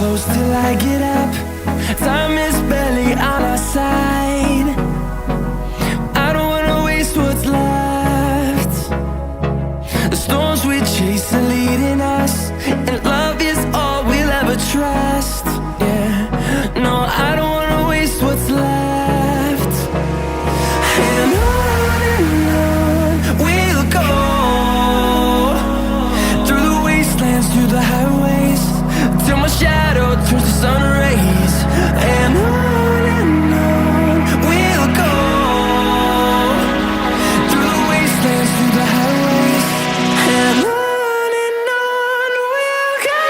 close till I get up. Time is barely on our side. I don't wanna waste what's left. The storms we chase are leading us, and love is all we'll ever trust. Yeah, no, I don't wanna waste what's left. And on we'll go, through the wastelands, through the highways, till my shadow turns to sun rays. And on we'll go, through the wastelands, through the highways, and on we'll go.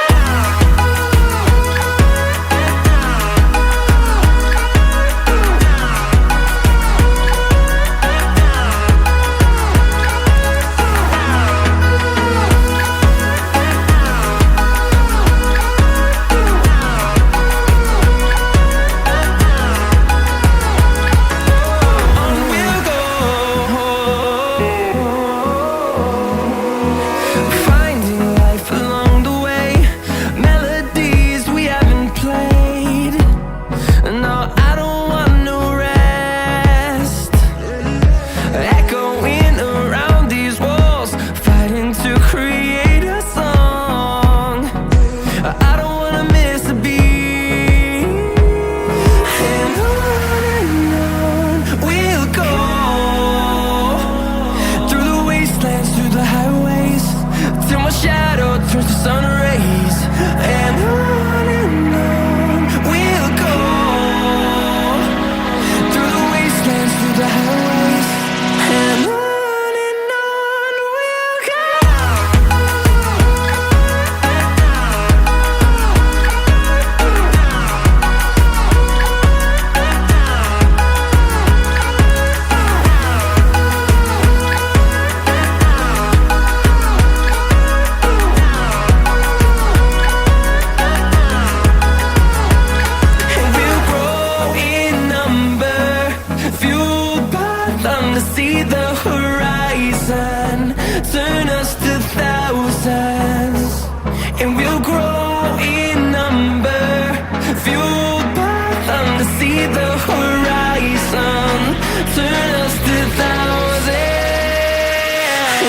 Turns to sun rays, and on we'll go, through the wastelands, through the highways, and on we'll go. See the horizon, turn us to thousands, and we'll grow in number, fueled by them to see the horizon, turn us to thousands.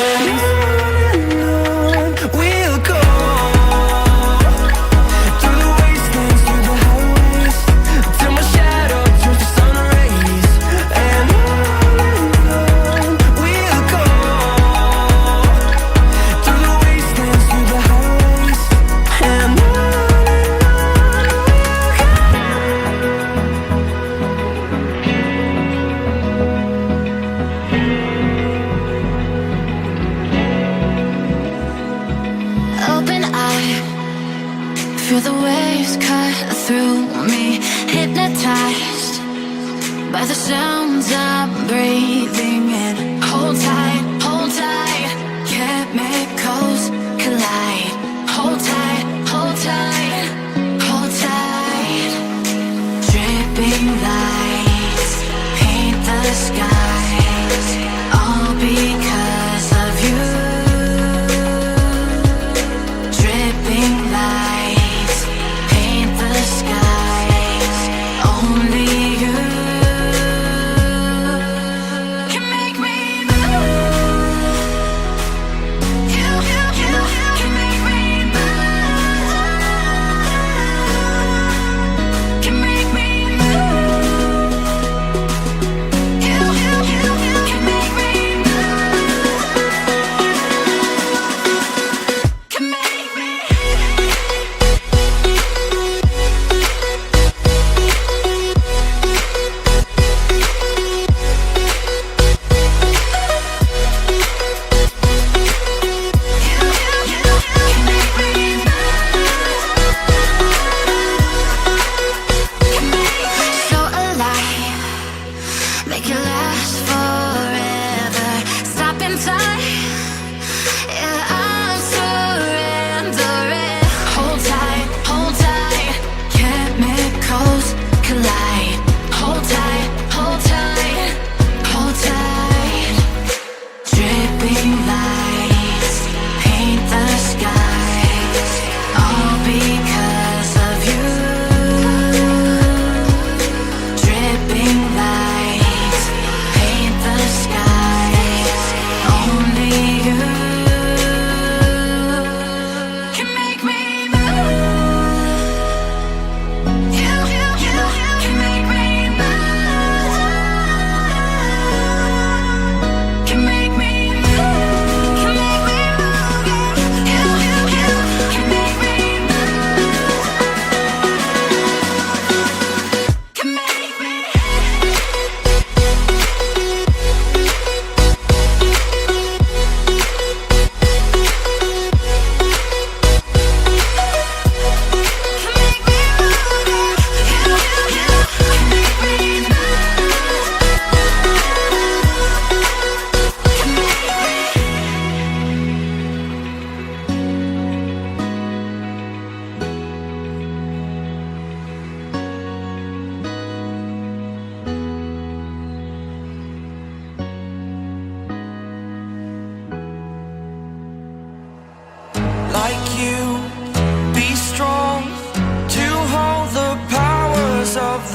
And on we'll go, through the wastelands, through the highways, till my shadow turns to sun rays. And feel the waves cut through me, hypnotized by the sounds I'm breathing in. Hold tight, chemicals collide. Hold tight, hold tight, hold tight. Dripping lights paint the skies, all because of you. Dripping lights paint the skies, only you can make me move. You can make me move. Can make me move. You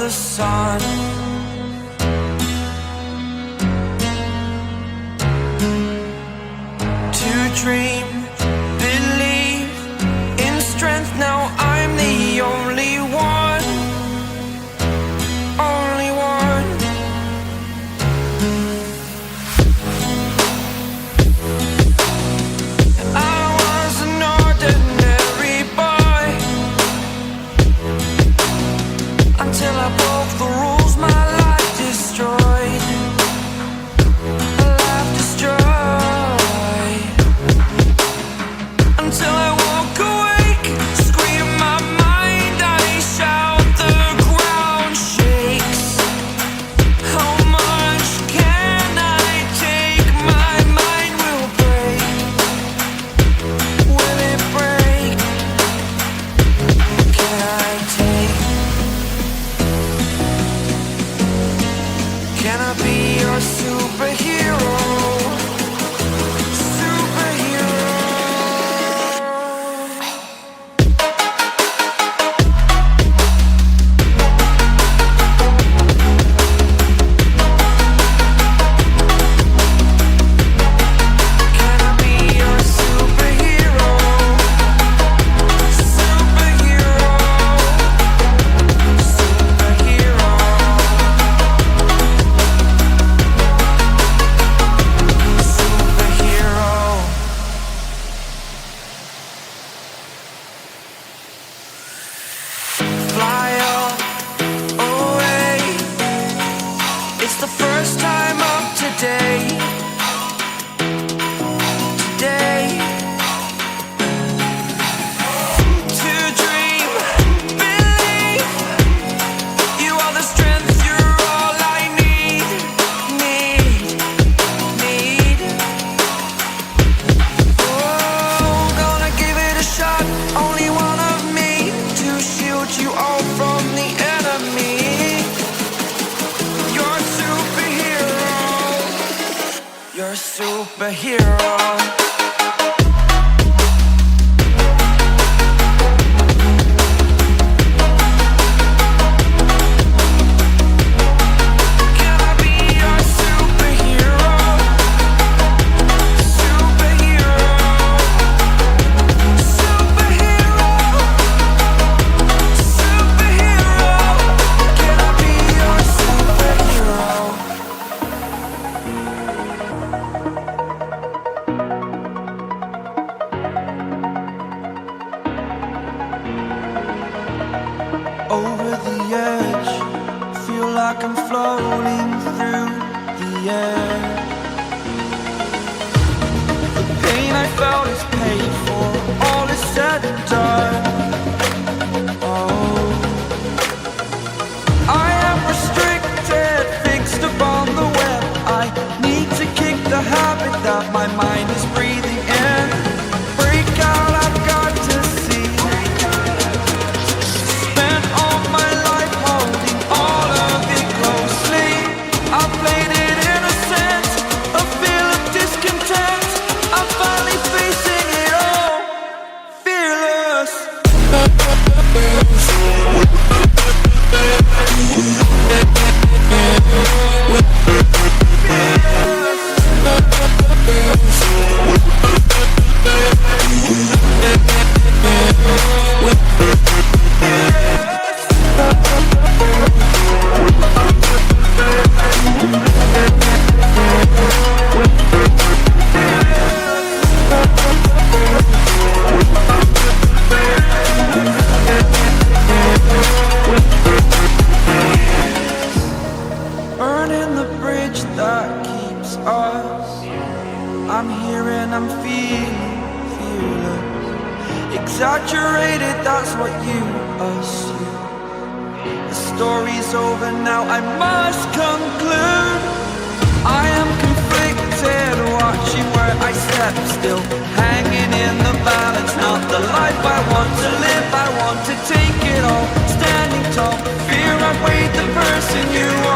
the sun. To dream, believe in strength. Now I'm the only one, only one. I was an ordinary boy until I broke the rules. My life destroyed, a life destroyed. Until I walk awake, scream my mind, I shout, the ground shakes. How much can I take? My mind will break. Will it break? Can I take? Can I be your superhero? Fly away. It's the first time of today. Today. To dream, believe. You are the strength, you're all I need. Oh, gonna give it a shot. Only one of me to shield you all from the enemy. You're a superhero. You're a superhero. Can I be your superhero? Superhero. Superhero. Superhero. Can I be your superhero? Over the edge, feel like I'm floating through the air. The pain I felt is paid for, all is said and done. Oh, I am restricted, fixed upon the web. I need to kick the habit that my mind is breathing in. Break out, I've got to see. Spent all my life holding all of it closely. I played it innocent, a feel of discontent. I'm finally facing it all, fearless. Burning the bridge that keeps us. I'm here and I'm feeling fearless. Exaggerated, that's what you assume. The story's over now, I must conclude. I am conflicted, watching where I step still, hanging in the balance. Not the life I want to live, I want to take it all. Standing tall, fear I weighed the person you are.